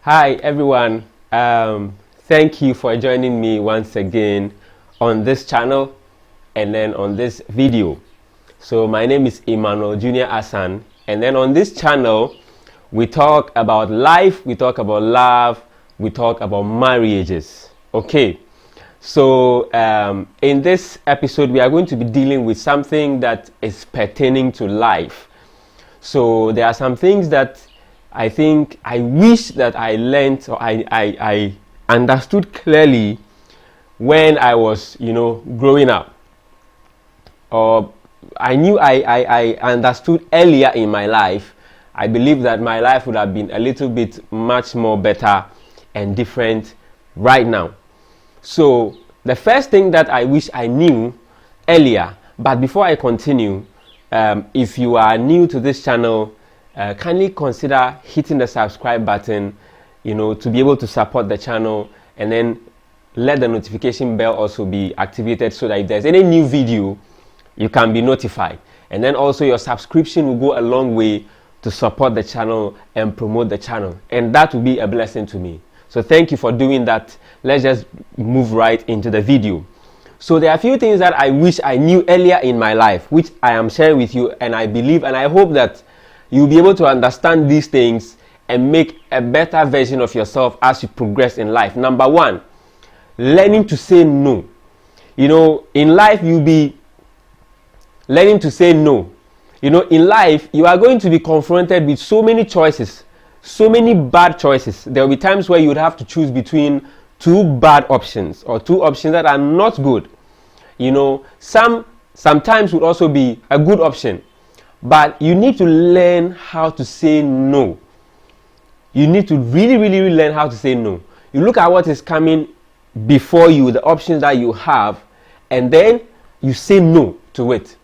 Hi everyone, thank you for joining me once again on this channel and then on this video. So my name is Emmanuel Junior Asan, and then on this channel we talk about life, we talk about love, we talk about marriages. Okay, so in this episode we are going to be dealing with something that is pertaining to life. So there are some things that I think I wish that I learned or I understood clearly when I was, growing up. Or I knew I understood earlier in my life. I believe that my life would have been a little bit much more better and different right now. So the first thing that I wish I knew earlier, but before I continue, if you are new to this channel, kindly consider hitting the subscribe button, to be able to support the channel, and then let the notification bell also be activated so that if there's any new video, you can be notified. And then also your subscription will go a long way to support the channel and promote the channel, and that will be a blessing to me. So thank you for doing that. Let's just move right into the video. So there are a few things that I wish I knew earlier in my life, which I am sharing with you, and I believe and I hope that you'll be able to understand these things and make a better version of yourself as you progress in life. Number one, learning to say no. In life you'll be learning to say no. In life you are going to be confronted with so many choices, so many bad choices. There will be times where you would have to choose between two bad options or two options that are not good. Sometimes would also be a good option. But you need to learn how to say no. You need to really learn how to say no. You look at what is coming before you, the options that you have, and then you say no to it.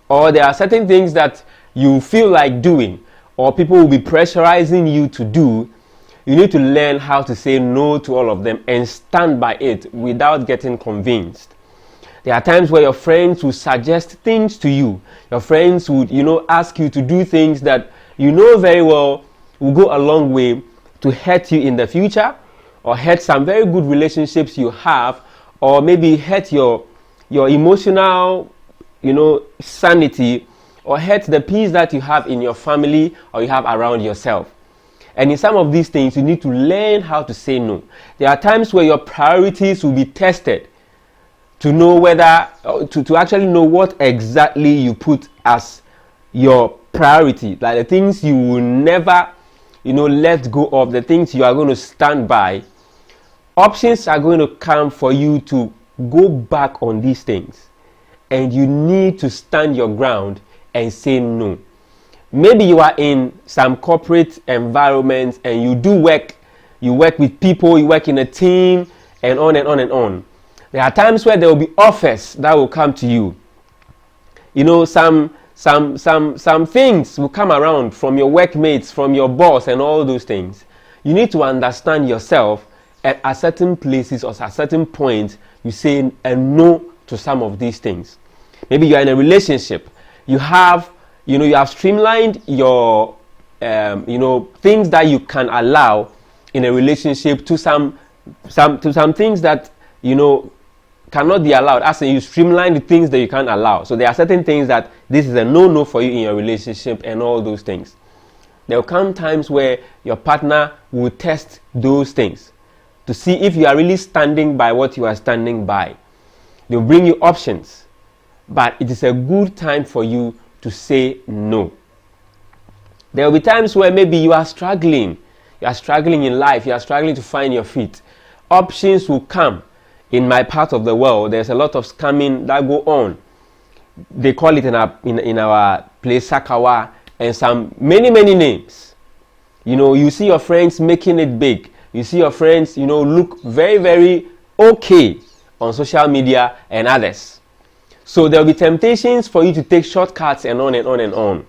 Or there are certain things that you feel like doing, or people will be pressurizing you to do. You need to learn how to say no to all of them and stand by it without getting convinced. There are times where your friends will suggest things to you. Your friends would, ask you to do things that you know very well will go a long way to hurt you in the future, or hurt some very good relationships you have, or maybe hurt your emotional, sanity, or hurt the peace that you have in your family or you have around yourself. And in some of these things, you need to learn how to say no. There are times where your priorities will be tested to know whether, to actually know what exactly you put as your priority, like the things you will never, let go of, the things you are going to stand by. Options are going to come for you to go back on these things, and you need to stand your ground and say no. Maybe you are in some corporate environment and you work with people, you work in a team, and on and on and on. There are times where there will be offers that will come to you. Some things will come around from your workmates, from your boss, and all those things. You need to understand yourself at certain places or at certain points. You say a no to some of these things. Maybe you are in a relationship. You have streamlined your, things that you can allow in a relationship to some things that cannot be allowed. As in, you streamline the things that you can't allow. So there are certain things that this is a no for you in your relationship and all those things. There will come times where your partner will test those things to see if you are really standing by what you are standing by. They'll bring you options, but it is a good time for you to say no. There will be times where maybe you are struggling. You are struggling in life. You are struggling to find your feet. Options will come. In my part of the world, there's a lot of scamming that go on. They call it in our place Sakawa, and some many names. You see your friends making it big. You see your friends, look very okay on social media and others. So there will be temptations for you to take shortcuts and on and on and on.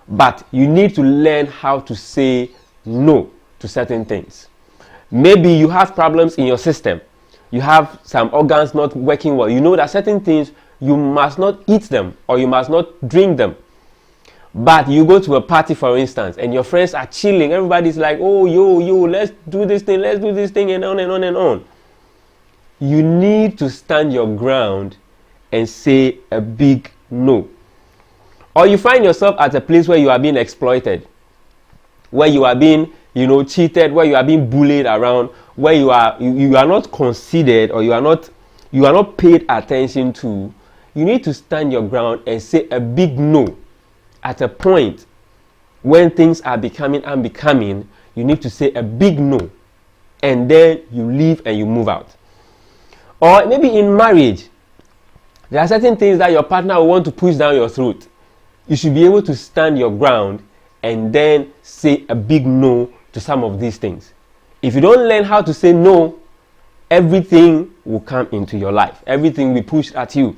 But you need to learn how to say no to certain things. Maybe you have problems in your system. You have some organs not working well. You know that certain things, you must not eat them or you must not drink them. But you go to a party, for instance, and your friends are chilling. Everybody's like, oh, yo, let's do this thing, and on and on and on. You need to stand your ground and say a big no. Or you find yourself at a place where you are being exploited, where you are being, cheated, where you are being bullied around, where you are not considered, or you are not paid attention to. You need to stand your ground and say a big no. At a point when things are becoming unbecoming, you need to say a big no, and then you leave and you move out. Or maybe in marriage, there are certain things that your partner will want to push down your throat. You should be able to stand your ground and then say a big no to some of these things. If you don't learn how to say no, everything will come into your life. Everything will be pushed at you.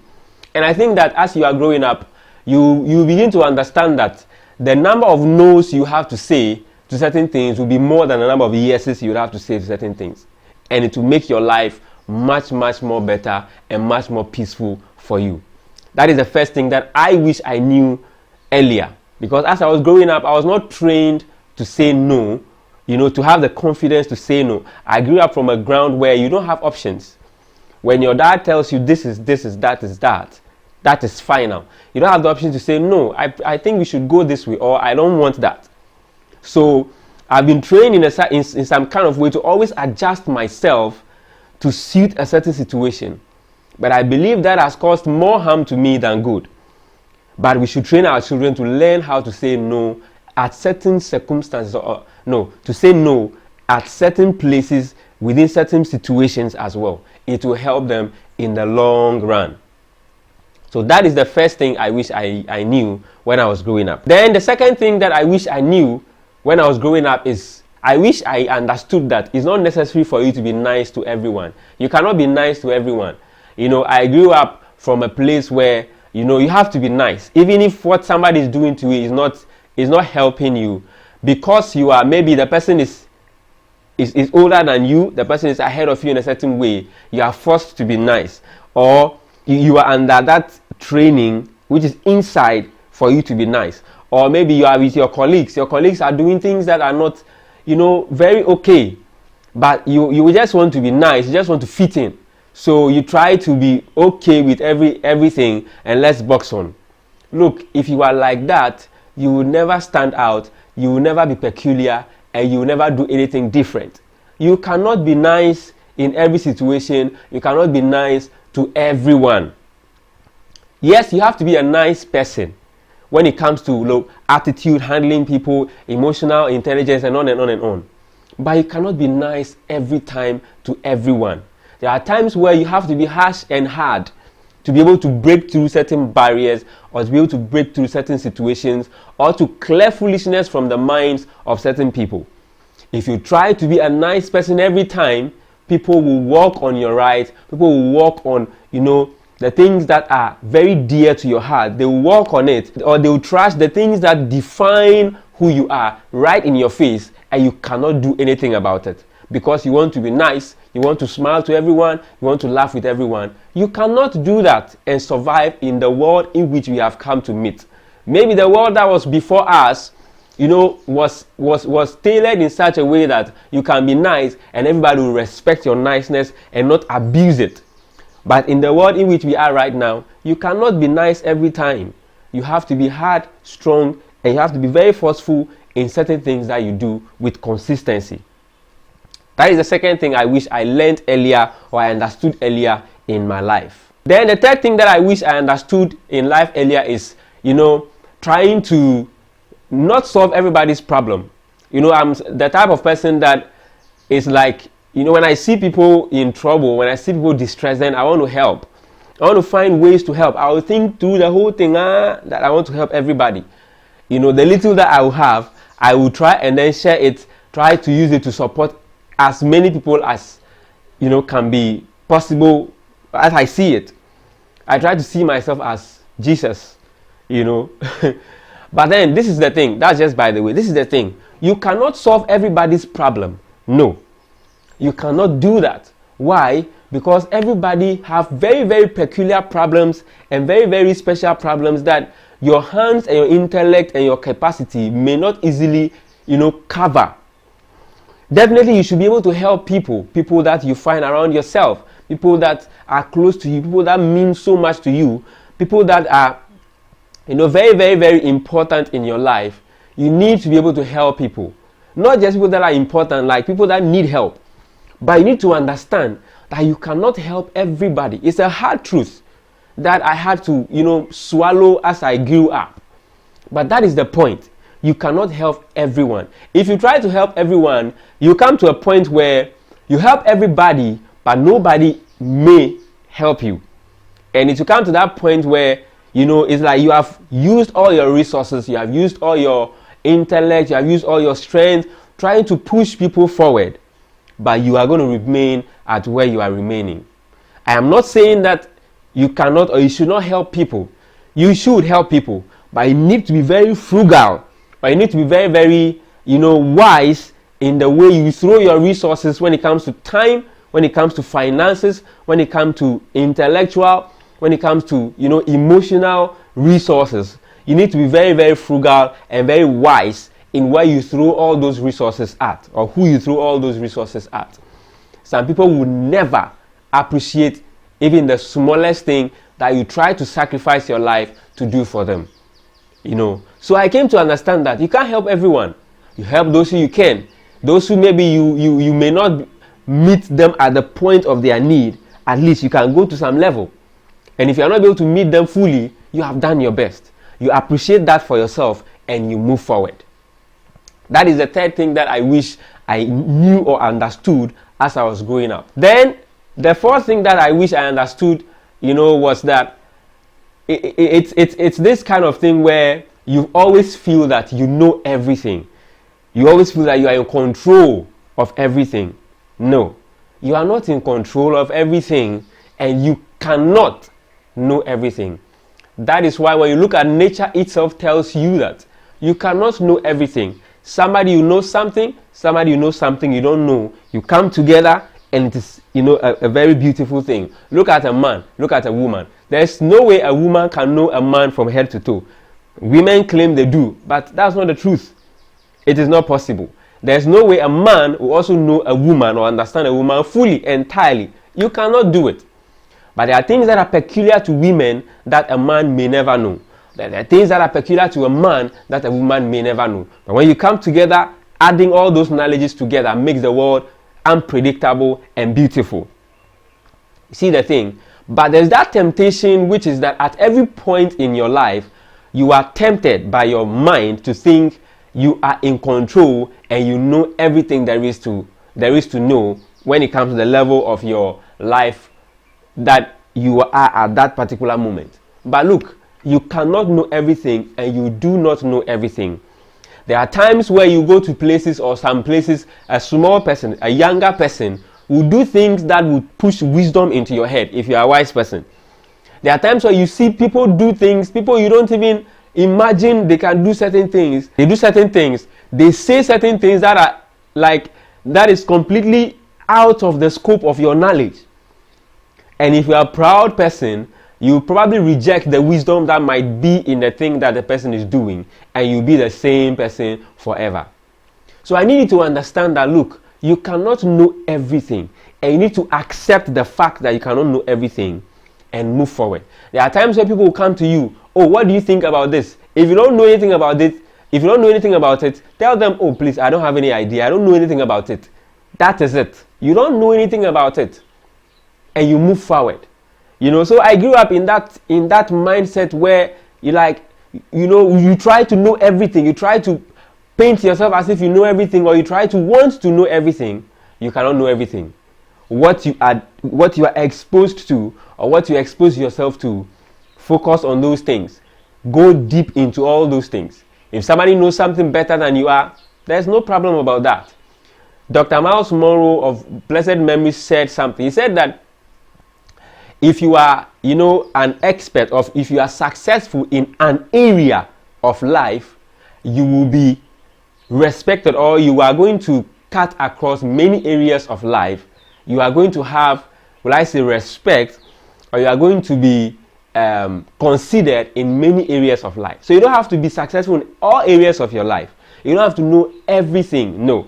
And I think that as you are growing up, you begin to understand that the number of no's you have to say to certain things will be more than the number of yeses you have to say to certain things. And it will make your life much, much more better and much more peaceful for you. That is the first thing that I wish I knew earlier. Because as I was growing up, I was not trained to say no, to have the confidence to say no. I grew up from a ground where you don't have options. When your dad tells you this is that is final. You don't have the option to say no. I think we should go this way, or I don't want that. So I've been trained in some kind of way to always adjust myself to suit a certain situation. But I believe that has caused more harm to me than good. But we should train our children to learn how to say no at certain circumstances, to say no at certain places within certain situations as well. It will help them in the long run. So that is the first thing I wish I knew when I was growing up. Then the second thing that I wish I knew when I was growing up is I wish I understood that it's not necessary for you to be nice to everyone. You cannot be nice to everyone. I grew up from a place where, you have to be nice. Even if what somebody is doing to you is not helping you, because you are, maybe the person is older than you, the person is ahead of you in a certain way, you are forced to be nice. Or you are under that training which is inside for you to be nice. Or maybe you are with your colleagues are doing things that are not very okay, but you just want to be nice, you just want to fit in, so you try to be okay with everything and let's box on. Look, if you are like that, you will never stand out, you will never be peculiar, and you will never do anything different. You cannot be nice in every situation. You cannot be nice to everyone. Yes, you have to be a nice person when it comes to attitude, handling people, emotional intelligence, and on and on and on. But you cannot be nice every time to everyone. There are times where you have to be harsh and hard to be able to break through certain barriers, or to be able to break through certain situations, or to clear foolishness from the minds of certain people. If you try to be a nice person every time, people will walk on your right, people will walk on, the things that are very dear to your heart. They will walk on it, or they will trash the things that define who you are right in your face, and you cannot do anything about it. Because you want to be nice, you want to smile to everyone, you want to laugh with everyone. You cannot do that and survive in the world in which we have come to meet. Maybe the world that was before us, was tailored in such a way that you can be nice and everybody will respect your niceness and not abuse it. But in the world in which we are right now, you cannot be nice every time. You have to be hard, strong, and you have to be very forceful in certain things that you do with consistency. That is the second thing I wish I learned earlier, or I understood earlier in my life. Then the third thing that I wish I understood in life earlier is, trying to not solve everybody's problem. I'm the type of person that is like, when I see people in trouble, when I see people distressed, then I want to help. I want to find ways to help. I will think through the whole thing that I want to help everybody. The little that I will have, I will try and then share it, try to use it to support as many people as, can be possible as I see it. I try to see myself as Jesus, But then this is the thing, that's just by the way, this is the thing. You cannot solve everybody's problem. No. You cannot do that. Why? Because everybody have very, very peculiar problems and very, very special problems that your hands and your intellect and your capacity may not easily, cover. Definitely, you should be able to help people that you find around yourself, people that are close to you, people that mean so much to you, people that are, very, very, very important in your life. You need to be able to help people. Not just people that are important, like people that need help. But you need to understand that you cannot help everybody. It's a hard truth that I had to, swallow as I grew up. But that is the point. You cannot help everyone. If you try to help everyone, you come to a point where you help everybody, but nobody may help you. And it will come to that point where, it's like you have used all your resources, you have used all your intellect, you have used all your strength, trying to push people forward, but you are going to remain at where you are remaining. I am not saying that you cannot or you should not help people. You should help people, but you need to be very frugal, but you need to be very, very, wise in the way you throw your resources when it comes to time, when it comes to finances, when it comes to intellectual, when it comes to, emotional resources. You need to be very, very frugal and very wise in where you throw all those resources at, or who you throw all those resources at. Some people will never appreciate even the smallest thing that you try to sacrifice your life to do for them. So I came to understand that you can't help everyone. You help those who you can. Those who maybe you may not meet them at the point of their need, at least you can go to some level. And if you are not able to meet them fully, you have done your best. You appreciate that for yourself and you move forward. That is the third thing that I wish I knew or understood as I was growing up. Then the fourth thing that I wish I understood, was that it's this kind of thing where you always feel that you know everything. You always feel that you are in control of everything. No, you are not in control of everything, and you cannot know everything. That is why when you look at nature itself tells you that you cannot know everything. Somebody you know something, somebody you know something you don't know. You come together and it is, a very beautiful thing. Look at a man, look at a woman. There's no way a woman can know a man from head to toe. Women claim they do, but that's not the truth. It is not possible. There's no way a man will also know a woman or understand a woman fully, entirely. You cannot do it. But there are things that are peculiar to women that a man may never know. There are things that are peculiar to a man that a woman may never know. But when you come together, adding all those knowledges together makes the world unpredictable and beautiful. You see the thing? But there's that temptation, which is that at every point in your life, you are tempted by your mind to think you are in control and you know everything there is to know when it comes to the level of your life that you are at that particular moment. But look, you cannot know everything and you do not know everything. There are times where you go to places, or some places, a small person, a younger person will do things that will push wisdom into your head if you are a wise person. There are times where you see people do things, people you don't even imagine they can do certain things. They do certain things. They say certain things that are like, that is completely out of the scope of your knowledge. And if you are a proud person, you probably reject the wisdom that might be in the thing that the person is doing, and you'll be the same person forever. So I need you to understand that, look, you cannot know everything, and you need to accept the fact that you cannot know everything and move forward. There are times where people will come to you, oh, what do you think about this? If you don't know anything about it, tell them, oh, please, I don't have any idea. I don't know anything about it. That is it. You don't know anything about it, and you move forward. So I grew up in that mindset where you try to know everything. You try to paint yourself as if you know everything, or you try to want to know everything. You cannot know everything. What you are exposed to, or what you expose yourself to, focus on those things. Go deep into all those things. If somebody knows something better than you are, there's no problem about that. Dr. Miles Monroe of blessed memory said something. He said that if you are, an expert, or if you are successful in an area of life, you will be respected, or you are going to cut across many areas of life. You are going to have, will I say, respect, or you are going to be, considered in many areas of life. So you don't have to be successful in all areas of your life. You don't have to know everything. No.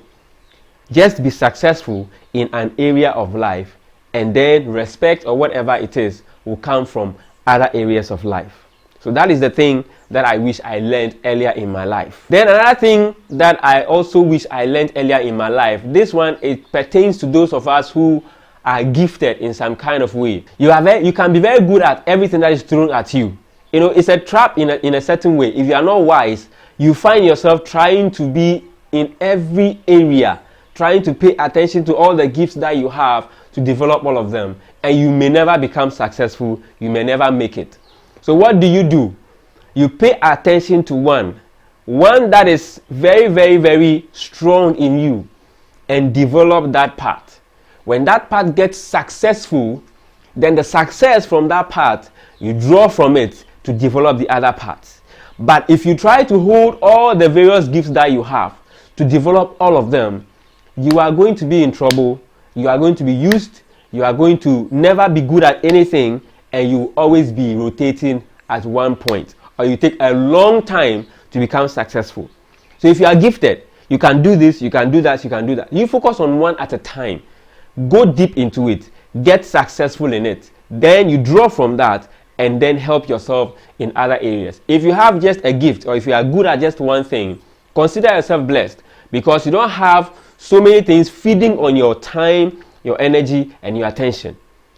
Just be successful in an area of life, and then respect or whatever it is will come from other areas of life. So that is the thing that I wish I learned earlier in my life. Then another thing that I also wish I learned earlier in my life, this one, it pertains to those of us who are gifted in some kind of way. You can be very good at everything that is thrown at you. You know, it's a trap in a certain way. If you are not wise, you find yourself trying to be in every area, trying to pay attention to all the gifts that you have to develop all of them, and you may never become successful. You may never make it. So what do? You pay attention to one that is very, very, very strong in you, and develop that part. When that part gets successful, then the success from that part, you draw from it to develop the other parts. But if you try to hold all the various gifts that you have to develop all of them, you are going to be in trouble. You are going to be used. You are going to never be good at anything, and you will always be rotating at one point, or you take a long time to become successful. So if you are gifted, you can do this, you can do that, you can do that. You focus on one at a time. Go deep into it. Get successful in it. Then you draw from that, and then help yourself in other areas. If you have just a gift, or if you are good at just one thing, consider yourself blessed, because you don't have so many things feeding on your time, your energy, and your attention.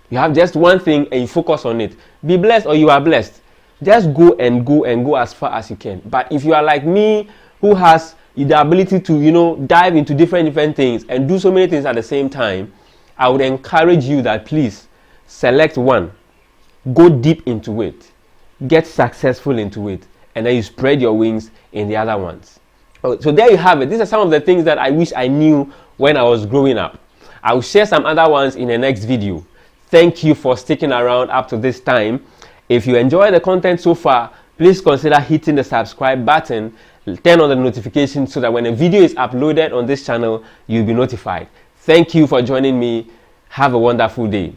You have just one thing and you focus on it. Be blessed, or you are blessed. Just go and go and go as far as you can. But if you are like me, who has the ability to, dive into different things and do so many things at the same time, I would encourage you that please select one, go deep into it, get successful into it, and then you spread your wings in the other ones. So there you have it. These are some of the things that I wish I knew when I was growing up. I will share some other ones in the next video. Thank you for sticking around up to this time. If you enjoy the content so far, please consider hitting the subscribe button, turn on the notifications so that when a video is uploaded on this channel, you'll be notified. Thank you for joining me. Have a wonderful day.